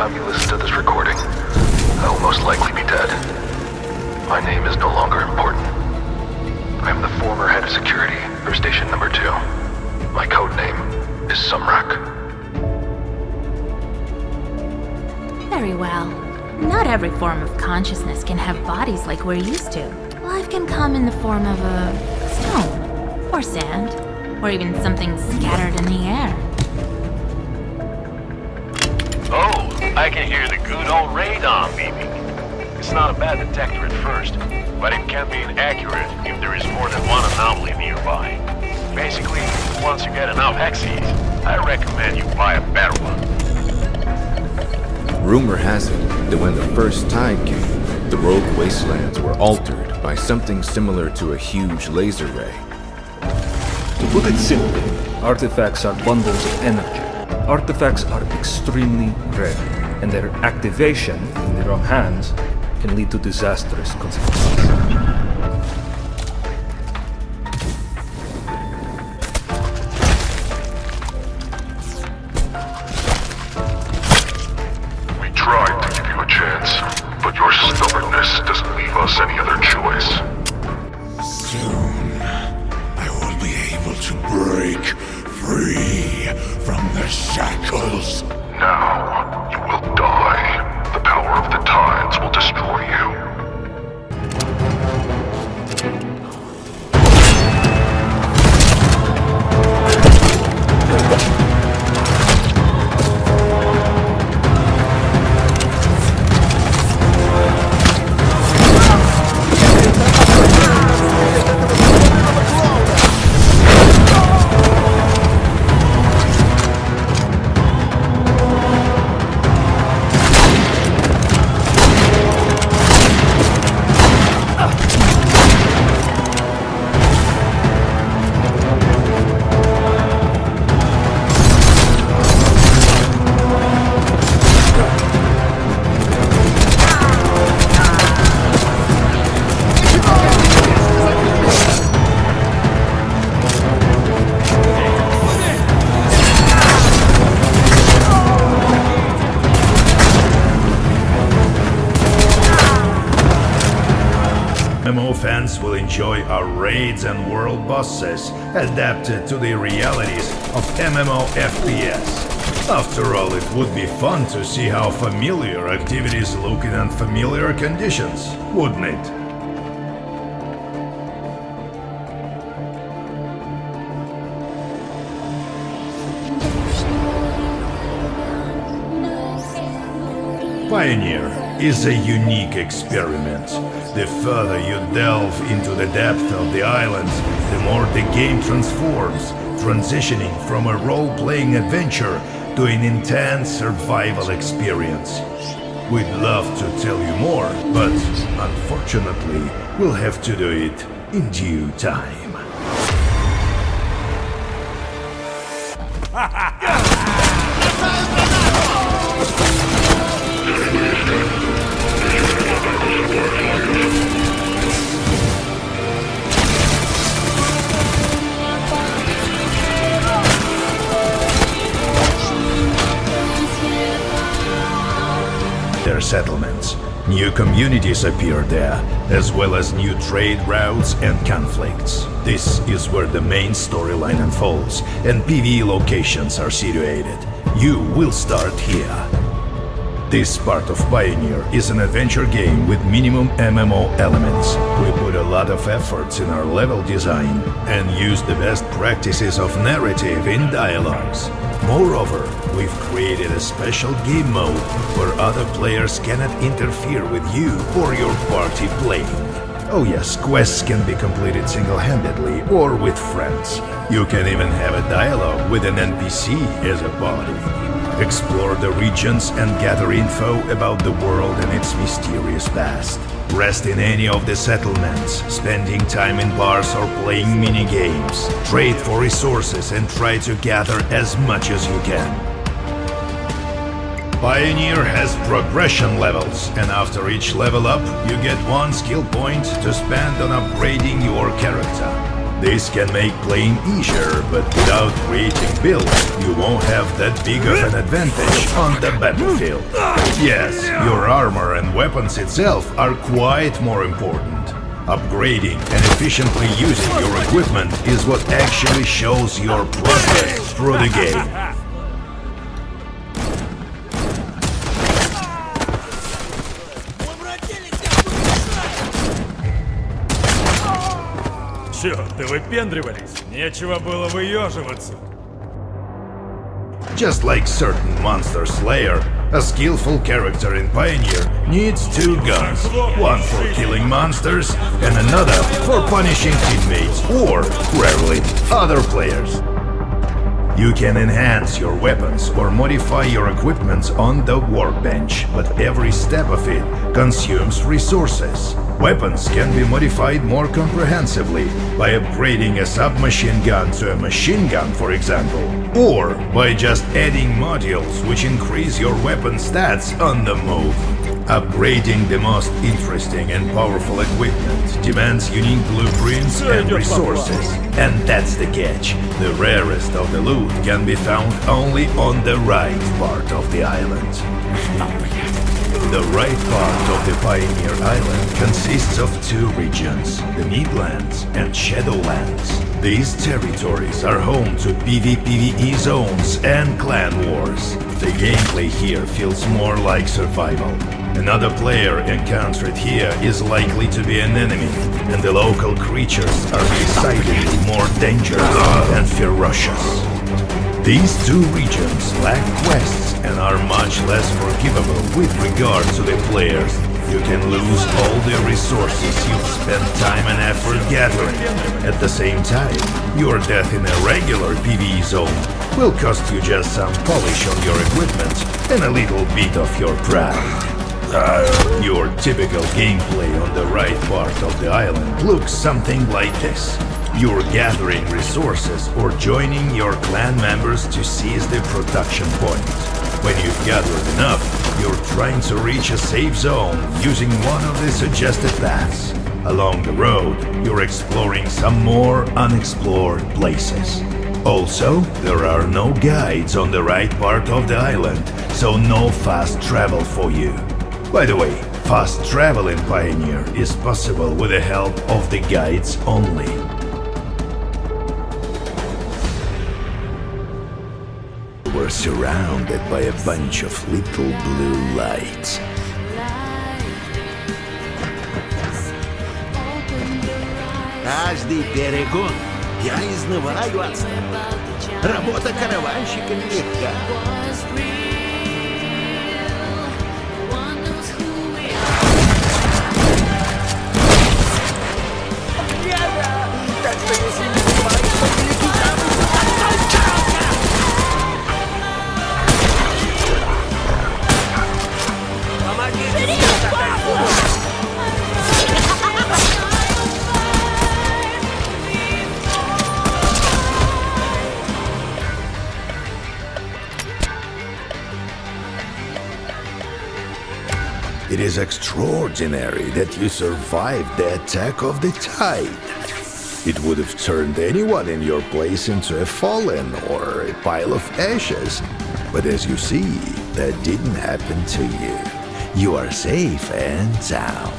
time you listen to this recording, I will most likely be dead. My name is no longer important. I am the former head of security for Station Number 2. My code name is Sumrak. Very well. Not every form of consciousness can have bodies like we're used to. Life can come in the form of a stone, or sand, or even something scattered in the air. Oh, I can hear the good old radon beeping. It's not a bad detector at first, but it can be inaccurate if there is more than one anomaly nearby. Basically, once you get enough hexes, I recommend you buy a better one. Rumor has it that when the first tide came, the rogue wastelands were altered by something similar to a huge laser ray. To put it simply, artifacts are bundles of energy. Artifacts are extremely rare, and their activation in the wrong hands can lead to disastrous consequences. We tried to give you a chance, but your stubbornness doesn't leave us any other choice. Soon, I will be able to break free from the shackles. Now, you will die. The power of the tides will destroy you. MMO fans will enjoy our raids and world bosses adapted to the realities of MMO FPS. After all, it would be fun to see how familiar activities look in unfamiliar conditions, wouldn't it? Pioneer is a unique experiment. The further you delve into the depth of the island, the more the game transforms, transitioning from a role-playing adventure to an intense survival experience. We'd love to tell you more, but unfortunately, we'll have to do it in due time. Their settlements. New communities appear there, as well as new trade routes and conflicts. This is where the main storyline unfolds, and PvE locations are situated. You will start here. This part of Pioneer is an adventure game with minimum MMO elements. We put a lot of efforts in our level design and use the best practices of narrative in dialogues. Moreover, we've created a special game mode where other players cannot interfere with you or your party playing. Oh yes, quests can be completed single-handedly or with friends. You can even have a dialogue with an NPC as a party. Explore the regions and gather info about the world and its mysterious past. Rest in any of the settlements, spending time in bars or playing mini-games. Trade for resources and try to gather as much as you can. Pioneer has progression levels, and after each level up, you get one skill point to spend on upgrading your character. This can make playing easier, but without creating builds, you won't have that big of an advantage on the battlefield. Yes, your armor and weapons itself are quite more important. Upgrading and efficiently using your equipment is what actually shows your progress through the game. Ты выпендривались? Нечего было выеживаться. Just like certain monster slayer, a skillful character in Pioneer needs two guns, one for killing monsters and another for punishing teammates or, rarely, other players. You can enhance your weapons or modify your equipment on the workbench, but every step of it consumes resources. Weapons can be modified more comprehensively by upgrading a submachine gun to a machine gun, for example, or by just adding modules which increase your weapon stats on the move. Upgrading the most interesting and powerful equipment demands unique blueprints and resources. And that's the catch. The rarest of the loot can be found only on the right part of the island. The right part of the Pioneer Island consists of two regions, the Midlands and Shadowlands. These territories are home to PvPvE zones and clan wars. The gameplay here feels more like survival. Another player encountered here is likely to be an enemy, and the local creatures are decidedly more dangerous and ferocious. These two regions lack quests and are much less forgivable with regard to the players. You can lose all the resources you've spent time and effort gathering. At the same time, your death in a regular PvE zone will cost you just some polish on your equipment and a little bit of your pride. Your typical gameplay on the right part of the island looks something like this. You're gathering resources or joining your clan members to seize the production point. When you've gathered enough, you're trying to reach a safe zone using one of the suggested paths. Along the road, you're exploring some more unexplored places. Also, there are no guides on the right part of the island, so no fast travel for you. By the way, fast travel in Pioneer is possible with the help of the guides only. We're surrounded by a bunch of little blue lights. Каждый перегон я изнываю от страха. Работа караванщика нелегка. It is extraordinary that you survived the attack of the tide. It would have turned anyone in your place into a fallen or a pile of ashes. But as you see, that didn't happen to you. You are safe and sound.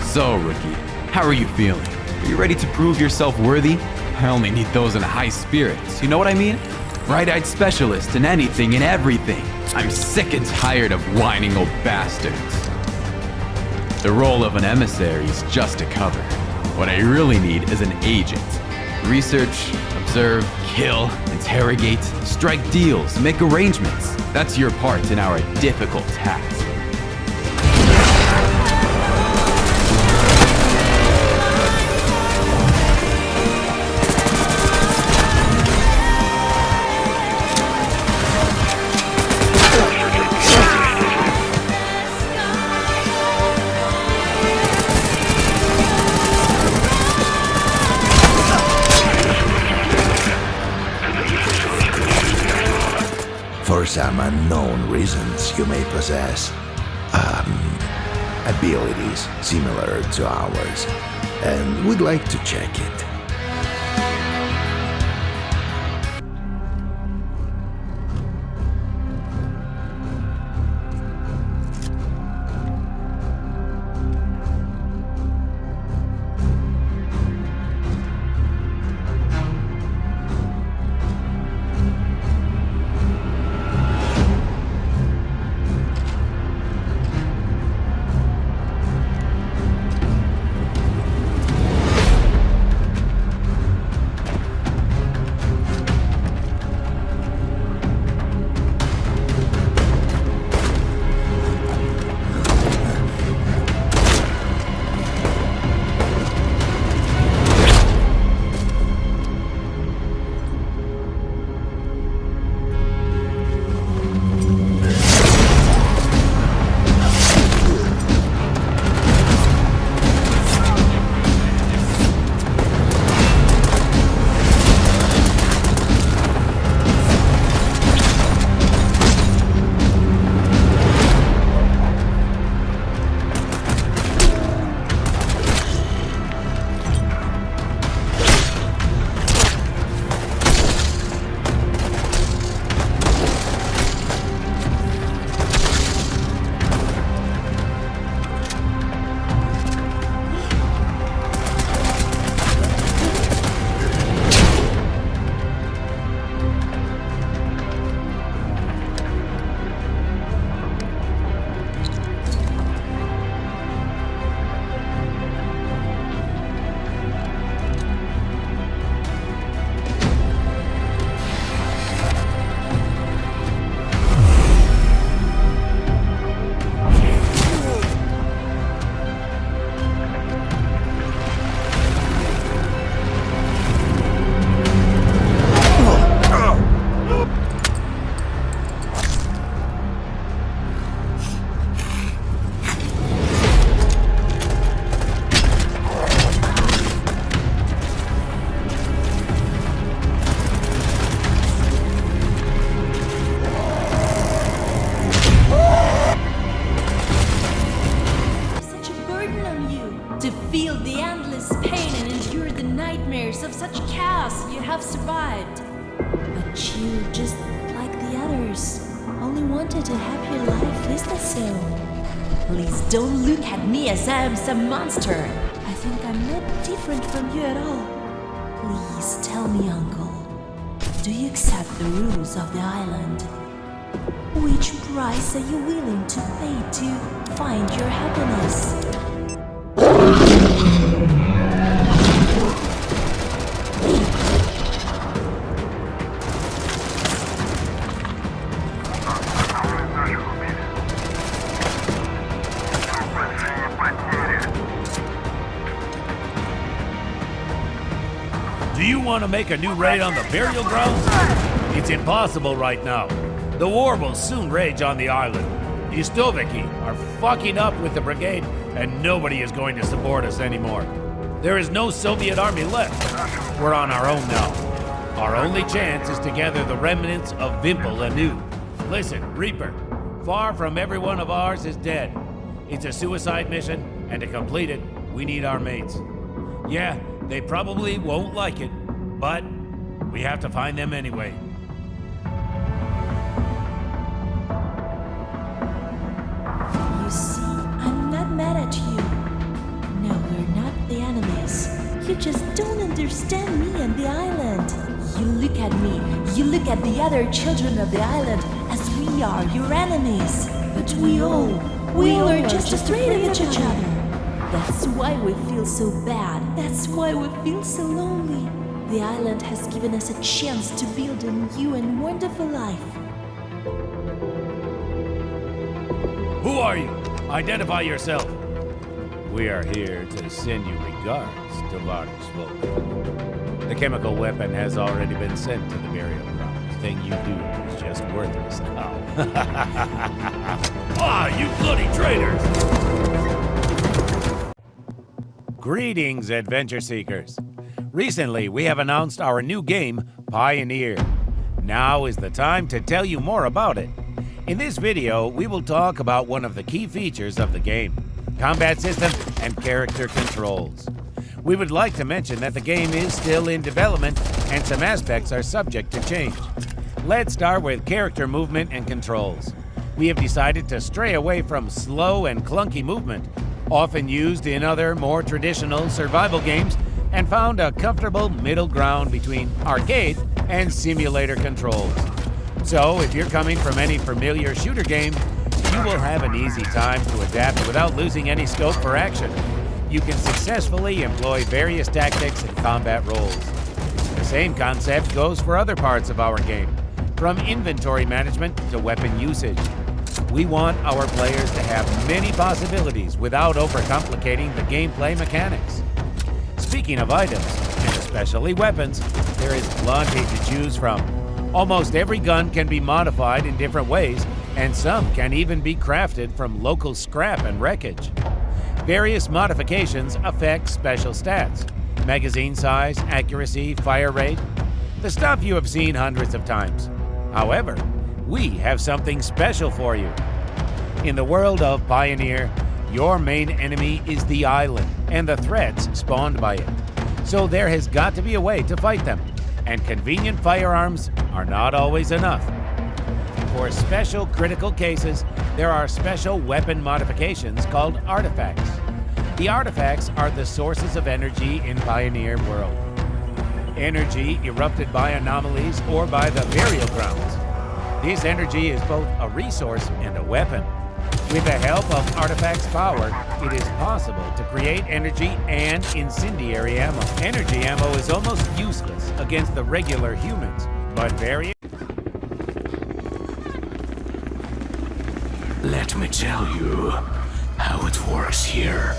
So, Rookie, how are you feeling? Are you ready to prove yourself worthy? I only need those in high spirits, you know what I mean? Bright-eyed specialist in anything and everything. I'm sick and tired of whining old bastards. The role of an emissary is just a cover. What I really need is an agent. Research, observe, kill, interrogate, strike deals, make arrangements. That's your part in our difficult task. For some unknown reasons you may possess, abilities similar to ours, and we'd like to check it. Of such chaos you have survived. But you, just like the others, only wanted a happier life, is that so? Please don't look at me as I am some monster. I think I'm not different from you at all. Please tell me, Uncle, do you accept the rules of the island? Which price are you willing to pay to find your happiness? Do you want to make a new raid on the burial grounds? It's impossible right now. The war will soon rage on the island. The Istoviki are fucking up with the brigade, and nobody is going to support us anymore. There is no Soviet army left. We're on our own now. Our only chance is to gather the remnants of Vimple anew. Listen, Reaper, far from every one of ours is dead. It's a suicide mission, and to complete it, we need our mates. Yeah, they probably won't like it, but we have to find them anyway. You see, I'm not mad at you. No, we're not the enemies. You just don't understand me and the island. You look at me, you look at the other children of the island as we are your enemies. But we all are just afraid of each other. That's why we feel so bad. That's why we feel so lonely. The island has given us a chance to build a new and wonderful life. Who are you? Identify yourself. We are here to send you regards to Larder Smoke. The chemical weapon has already been sent to the burial ground. The thing you do is just worthless now. Ah, you bloody traitors! Greetings, adventure seekers. Recently, we have announced our new game, Pioneer. Now is the time to tell you more about it. In this video, we will talk about one of the key features of the game, combat system and character controls. We would like to mention that the game is still in development and some aspects are subject to change. Let's start with character movement and controls. We have decided to stray away from slow and clunky movement, often used in other more traditional survival games, and found a comfortable middle ground between arcade and simulator controls. So, if you're coming from any familiar shooter game, you will have an easy time to adapt without losing any scope for action. You can successfully employ various tactics and combat roles. The same concept goes for other parts of our game, from inventory management to weapon usage. We want our players to have many possibilities without overcomplicating the gameplay mechanics. Speaking of items, and especially weapons, there is plenty to choose from. Almost every gun can be modified in different ways, and some can even be crafted from local scrap and wreckage. Various modifications affect special stats: magazine size, accuracy, fire rate, the stuff you have seen hundreds of times. However, we have something special for you. In the world of Pioneer, your main enemy is the island and the threats spawned by it. So there has got to be a way to fight them, and convenient firearms are not always enough. For special critical cases, there are special weapon modifications called artifacts. The artifacts are the sources of energy in Pioneer world. Energy erupted by anomalies or by the burial grounds. This energy is both a resource and a weapon. With the help of artifacts' power, it is possible to create energy and incendiary ammo. Energy ammo is almost useless against the regular humans, but very... Let me tell you how it works here.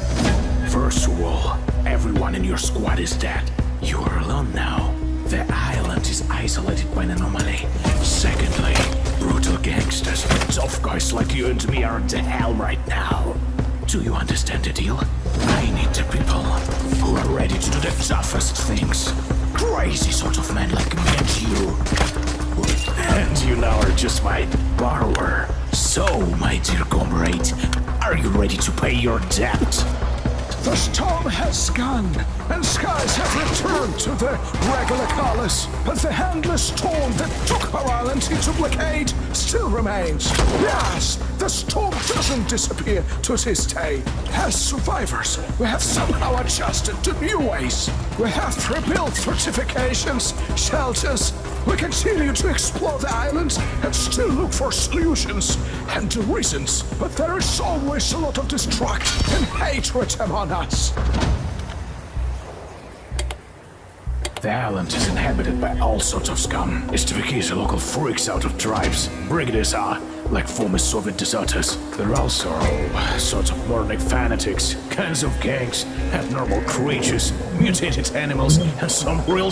First of all, everyone in your squad is dead. You are alone now. The island is isolated by an anomaly. Secondly, brutal gangsters, tough guys like you and me are at the helm right now. Do you understand the deal? I need the people who are ready to do the toughest things. Crazy sort of men like me and you. And you now are just my borrower. So, my dear comrade, are you ready to pay your debt? The storm has gone, and skies have returned to their regular colors, but the endless storm that took our island into blockade still remains. Yes, the storm doesn't disappear to this day. As survivors, we have somehow adjusted to new ways. We have rebuilt fortifications, shelters. We continue to explore the island and still look for solutions and reasons, but there is always a lot of destruction and hatred among us. The island is inhabited by all sorts of scum. STVKs are local freaks out of tribes. Brigaders are like former Soviet deserters. There are also all sorts of moronic fanatics, kinds of gangs, abnormal creatures, mutated animals, and some real